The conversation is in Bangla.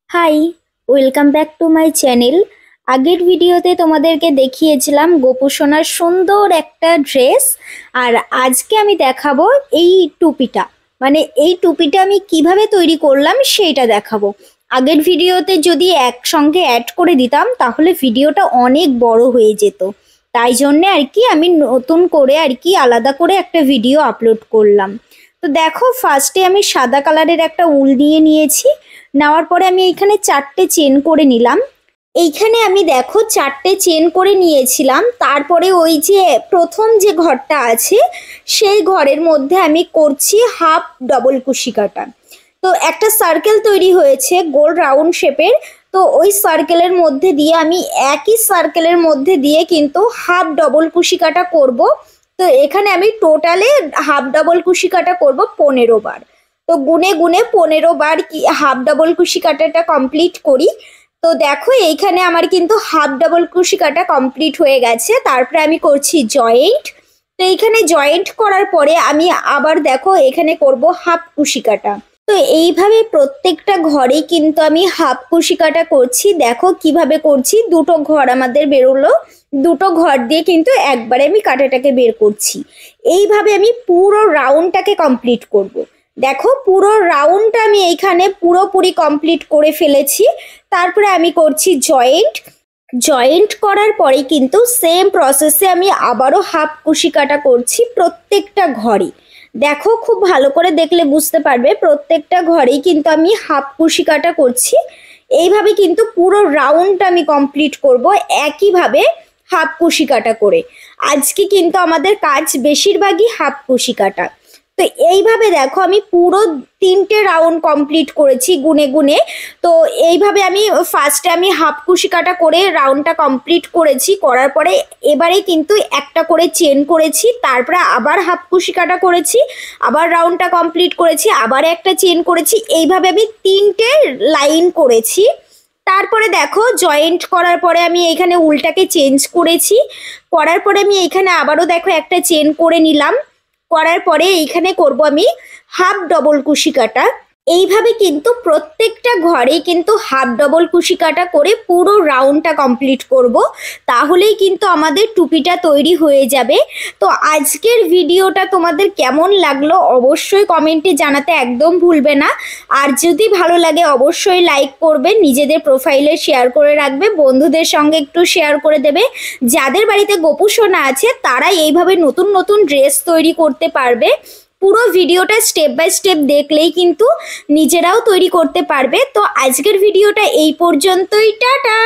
High, welcome back to my channel. আগের ভিডিওতে তোমাদেরকে দেখিয়েছিলাম গোপু সোনার সুন্দর একটা ড্রেস, আর আজকে আমি দেখাবো এই টুপিটা। মানে এই টুপিটা আমি কিভাবে তৈরি করলাম সেইটা দেখাবো। আগের ভিডিওতে যদি একসঙ্গে অ্যাড করে দিতাম তাহলে ভিডিওটা অনেক বড় হয়ে যেত, তাই জন্যে আর কি আমি নতুন করে আর কি আলাদা করে একটা ভিডিও আপলোড করলাম। তো দেখো, ফার্স্টে আমি সাদা কালারের একটা উল নিয়েছি। নেওয়ার পরে আমি এইখানে 4টে চেন করে নিলাম। এইখানে আমি দেখো 4টে চেন করে নিয়েছিলাম। তারপরে ওই যে প্রথম যে ঘরটা আছে সেই ঘরের মধ্যে আমি করছি হাফ ডবল কুশি কাটা। তো একটা সার্কেল তৈরি হয়েছে গোল রাউন্ড শেপের। তো ওই সার্কেলের মধ্যে দিয়ে আমি একই সার্কেলের মধ্যে দিয়ে কিন্তু হাফ ডবল কুশি কাটা করব। তো এখানে আমি টোটালে হাফ ডবল কুশি কাটা করব 15 বার। তো গুনে গুনে 15 বার কি হাফ ডাবল কুশি কাটাটা কমপ্লিট করি। তো দেখো এইখানে আমার কিন্তু হাফ ডাবল কুশি কাটা কমপ্লিট হয়ে গেছে। তারপরে আমি করছি জয়েন্ট। তো এইখানে জয়েন্ট করার পরে আমি আবার দেখো এখানে করব হাফ কুশি কাটা। তো এইভাবে প্রত্যেকটা ঘরে কিন্তু আমি হাফ কুশি কাটা করছি। দেখো কিভাবে করছি, দুটো ঘর আমাদের বেরোলো, দুটো ঘর দিয়ে কিন্তু একবারে আমি কাটাটাকে বের করছি। এইভাবে আমি পুরো রাউন্ডটাকে কমপ্লিট করব। দেখো পুরো রাউন্ডটা আমি এইখানে পুরোপুরি কমপ্লিট করে ফেলেছি। তারপরে আমি করছি জয়েন্ট। জয়েন্ট করার পরে কিন্তু সেম প্রসেসে আমি আবারও হাফ কুশি কাটা করছি প্রত্যেকটা ঘরে। দেখো খুব ভালো করে দেখলে বুঝতে পারবে প্রত্যেকটা ঘরেই কিন্তু আমি হাফ কুশি কাটা করছি। এইভাবে কিন্তু পুরো রাউন্ডটা আমি কমপ্লিট করব একইভাবে হাফ কুশি কাটা করে। আজকে কিন্তু আমাদের কাজ বেশিরভাগই হাফ কুশি কাটা। তো এইভাবে দেখো আমি পুরো 3টে রাউন্ড কমপ্লিট করেছি গুনে গুনে। তো এইভাবে আমি ফার্স্টে আমি হাফ কুশি কাটা করে রাউন্ডটা কমপ্লিট করেছি। করার পরে এবারে কিন্তু একটা করে চেন করেছি, তারপরে আবার হাফ কুশি কাটা করেছি, আবার রাউন্ডটা কমপ্লিট করেছি, আবার একটা চেন করেছি। এইভাবে আমি 3টে লাইন করেছি। তারপরে দেখো জয়েন্ট করার পরে আমি এখানে উল্টাকে চেঞ্জ করেছি। করার পরে আমি এখানে আবারও দেখো একটা চেন করে নিলাম। করার পরে এইখানে করব আমি হাফ ডবল কুশি কাটা। এইভাবে কিন্তু প্রত্যেকটা ঘরেই কিন্তু হাফ ডবল কুশি কাটা করে পুরো রাউন্ডটা কমপ্লিট করব। তাহলেই কিন্তু আমাদের টুপিটা তৈরি হয়ে যাবে। তো আজকের ভিডিওটা তোমাদের কেমন লাগলো অবশ্যই কমেন্টে জানাতে একদম ভুলবে না। আর যদি ভালো লাগে অবশ্যই লাইক করবে, নিজেদের প্রোফাইলে শেয়ার করে রাখবে, বন্ধুদের সঙ্গে একটু শেয়ার করে দেবে। যাদের বাড়িতে গোপু সোনা আছে তারা এইভাবে নতুন নতুন ড্রেস তৈরি করতে পারবে। পুরো ভিডিওটা স্টেপ বাই স্টেপ দেখলেই কিন্তু নিজেরাও তৈরি করতে পারবে। তো আজকের ভিডিওটা এই পর্যন্তই, টাটা।